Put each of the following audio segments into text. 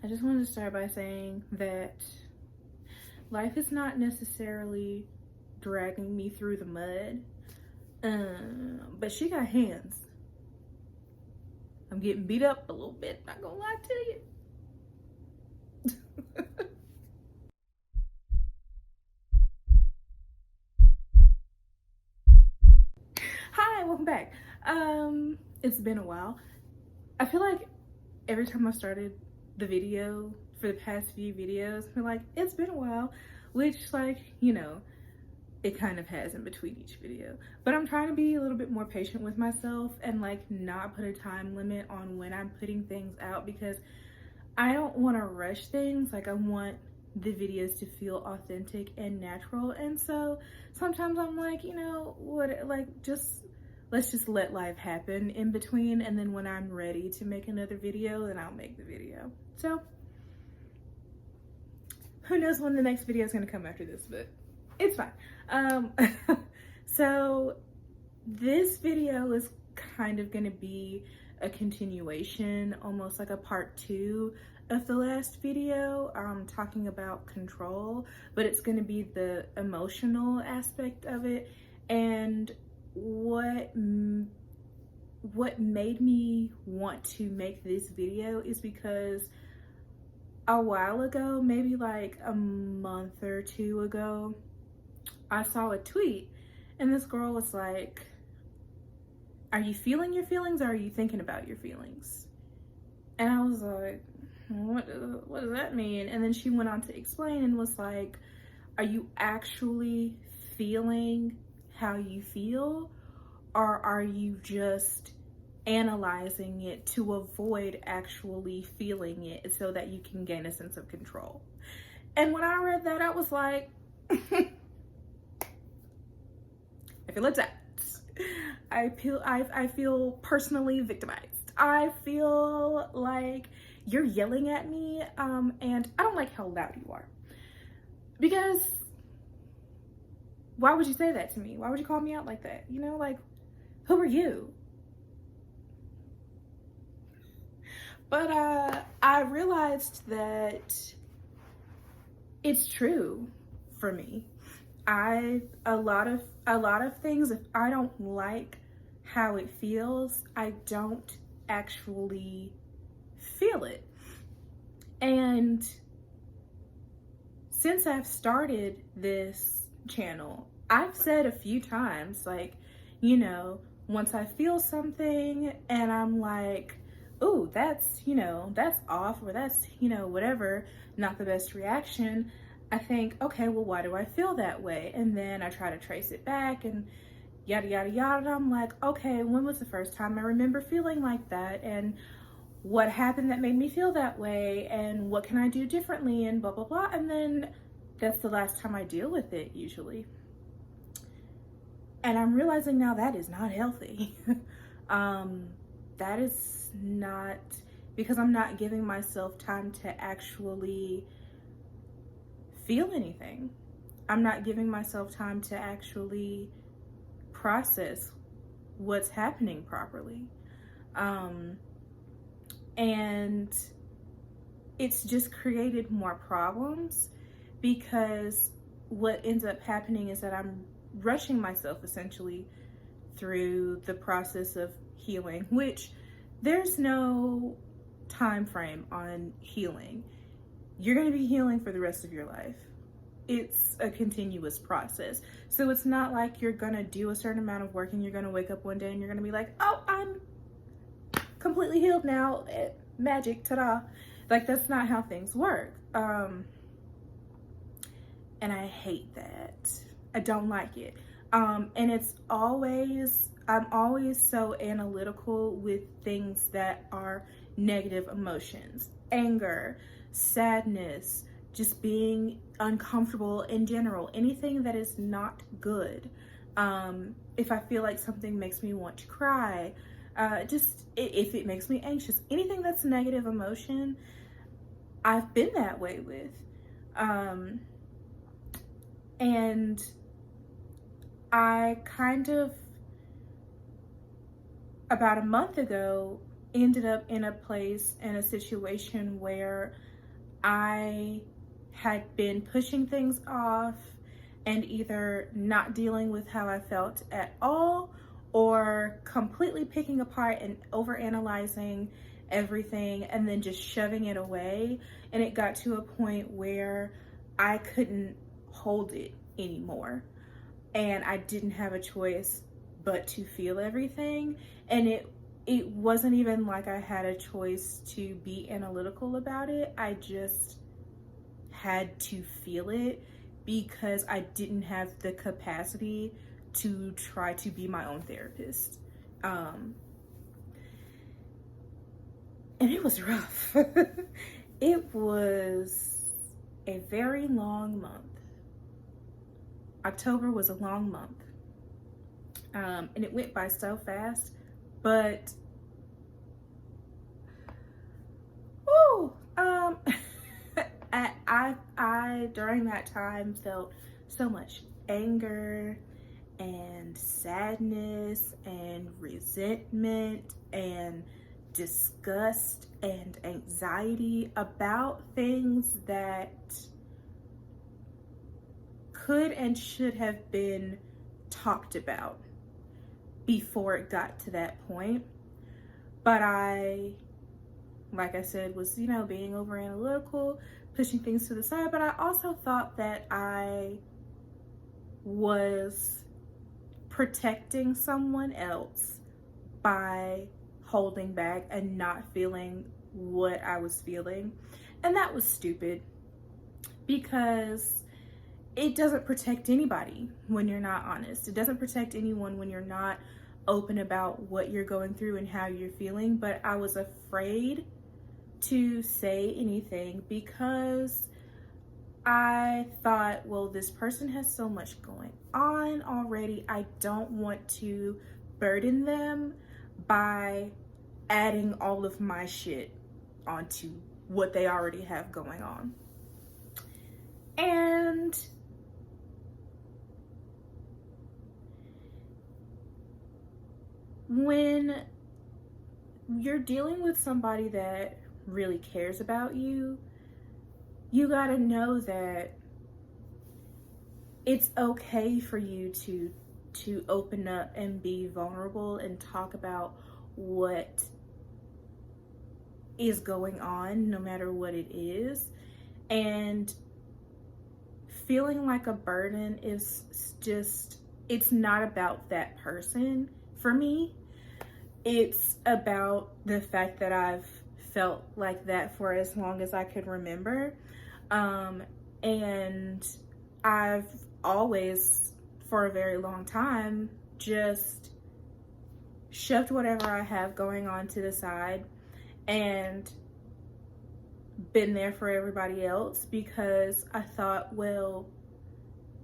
I just wanted to start by saying that life is not necessarily dragging me through the mud, but she got hands. I'm getting beat up a little bit, not gonna lie to you. Hi, welcome back. It's been a while. I feel like every time I've started the video for the past few videos, I feel like it's been a while, which, like, it kind of has in between each video. But I'm trying to be a little bit more patient with myself and like not put a time limit on when I'm putting things out, because I don't want to rush things. Like, I want the videos to feel authentic and natural. And so sometimes I'm like, let's just let life happen in between, and then when I'm ready to make another video, then I'll make the video. So who knows when the next video is going to come after this, but it's fine. So this video is kind of going to be a continuation, almost like a part 2 of the last video, talking about control, but it's going to be the emotional aspect of it. And what made me want to make this video is because a while ago, maybe like a month or 2 ago, I saw a tweet and this girl was like, "Are you feeling your feelings, or are you thinking about your feelings?" And I was like, what does that mean? And then she went on to explain and was like, "Are you actually feeling how you feel, or are you just analyzing it to avoid actually feeling it so that you can gain a sense of control?" And when I read that, I was like, I feel attacked. I feel personally victimized. I feel like you're yelling at me, and I don't like how loud you are. Because why would you say that to me? Why would you call me out like that? Like, who are you? But I realized that it's true for me. A lot of things, if I don't like how it feels, I don't actually feel it. And since I've started this channel, I've said a few times, like, once I feel something and I'm like, "Ooh, that's off," or that's, whatever, not the best reaction, I think, okay, well, why do I feel that way? And then I try to trace it back and yada, yada, yada. And I'm like, okay, when was the first time I remember feeling like that? And what happened that made me feel that way? And what can I do differently? And blah, blah, blah. And then that's the last time I deal with it, usually. And I'm realizing now that is not healthy. That is not, because I'm not giving myself time to actually feel anything. I'm not giving myself time to actually process what's happening properly. And it's just created more problems, because what ends up happening is that I'm rushing myself essentially through the process of healing, which there's no time frame on healing. You're going to be healing for the rest of your life. It's a continuous process. So it's not like you're going to do a certain amount of work and you're going to wake up one day and you're going to be like, "Oh, I'm completely healed now. Magic, ta-da." Like, that's not how things work. And I hate that. I don't like it. And I'm always so analytical with things that are negative emotions, anger, sadness, just being uncomfortable in general, anything that is not good. If I feel like something makes me want to cry, just if it makes me anxious, anything that's negative emotion, I've been that way with. And I kind of, about a month ago, ended up in a place, in a situation where I had been pushing things off and either not dealing with how I felt at all, or completely picking apart and overanalyzing everything and then just shoving it away. And it got to a point where I couldn't hold it anymore. And I didn't have a choice but to feel everything. And it wasn't even like I had a choice to be analytical about it. I just had to feel it because I didn't have the capacity to try to be my own therapist. And it was rough. It was a very long month. October was a long month. And it went by so fast, but I during that time felt so much anger and sadness and resentment and disgust and anxiety about things that could and should have been talked about before it got to that point. But I, like I said, was, being over analytical, pushing things to the side. But I also thought that I was protecting someone else by holding back and not feeling what I was feeling. And that was stupid, because it doesn't protect anybody when you're not honest. It doesn't protect anyone when you're not open about what you're going through and how you're feeling. But I was afraid to say anything because I thought, well, this person has so much going on already. I don't want to burden them by adding all of my shit onto what they already have going on. And when you're dealing with somebody that really cares about you, you gotta know that it's okay for you to open up and be vulnerable and talk about what is going on, no matter what it is. And feeling like a burden is just, it's not about that person for me. It's about the fact that I've felt like that for as long as I could remember. And I've always, for a very long time, just shoved whatever I have going on to the side and been there for everybody else, because I thought, well,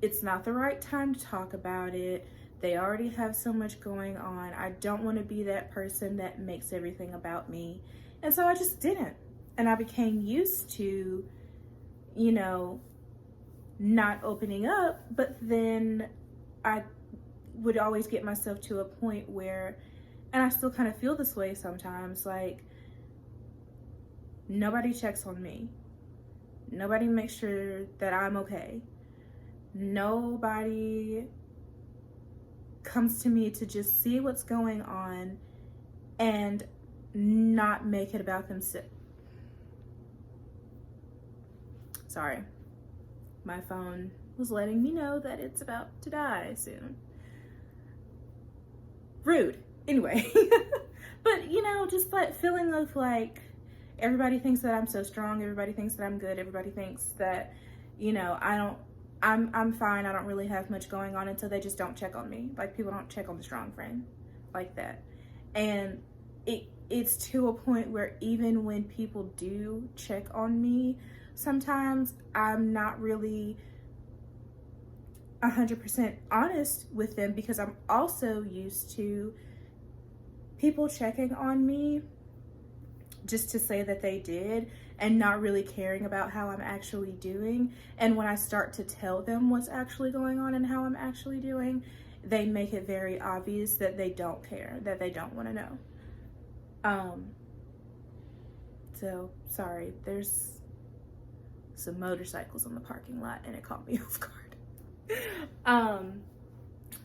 it's not the right time to talk about it. They already have so much going on. I don't want to be that person that makes everything about me. And so I just didn't. And I became used to, not opening up, but then I would always get myself to a point where, and I still kind of feel this way sometimes, like, nobody checks on me. Nobody makes sure that I'm okay. Nobody comes to me to just see what's going on and not make it about themselves. Sorry, my phone was letting me know that it's about to die soon. Rude. Anyway, but just that feeling of like, everybody thinks that I'm so strong, everybody thinks that I'm good, everybody thinks that, I'm fine, I don't really have much going on, until they just don't check on me. Like, people don't check on the strong friend like that. And it's to a point where even when people do check on me, sometimes I'm not really 100% honest with them, because I'm also used to people checking on me just to say that they did and not really caring about how I'm actually doing. And when I start to tell them what's actually going on and how I'm actually doing, they make it very obvious that they don't care, that they don't want to know. So sorry, there's some motorcycles in the parking lot, and it caught me off guard.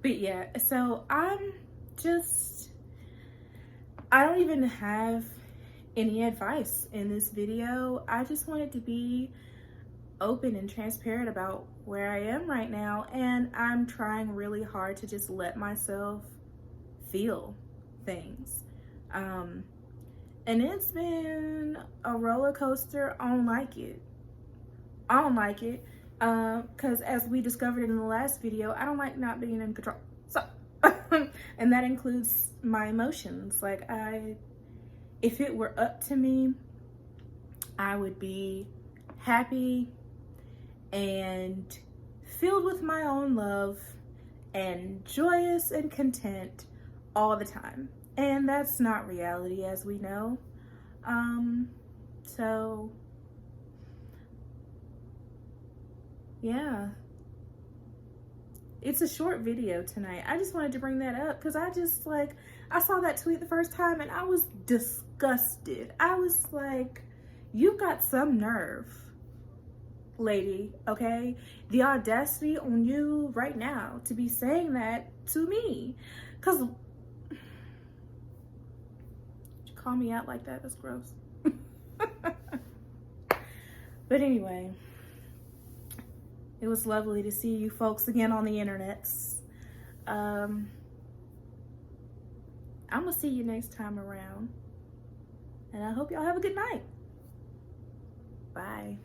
But yeah, so I don't even have any advice in this video. I just wanted to be open and transparent about where I am right now, and I'm trying really hard to just let myself feel things. And it's been a roller coaster. I don't like it. Because as we discovered in the last video, I don't like not being in control. So, and that includes my emotions. Like, if it were up to me, I would be happy and filled with my own love and joyous and content all the time. And that's not reality, as we know. So yeah, it's a short video tonight. I just wanted to bring that up because I saw that tweet the first time and I was disgusted. I was like, you've got some nerve, lady, okay? The audacity on you right now to be saying that to me. Because you call me out like that, that's gross. But anyway, it was lovely to see you folks again on the internets. I'm gonna see you next time around, and I hope y'all have a good night. Bye.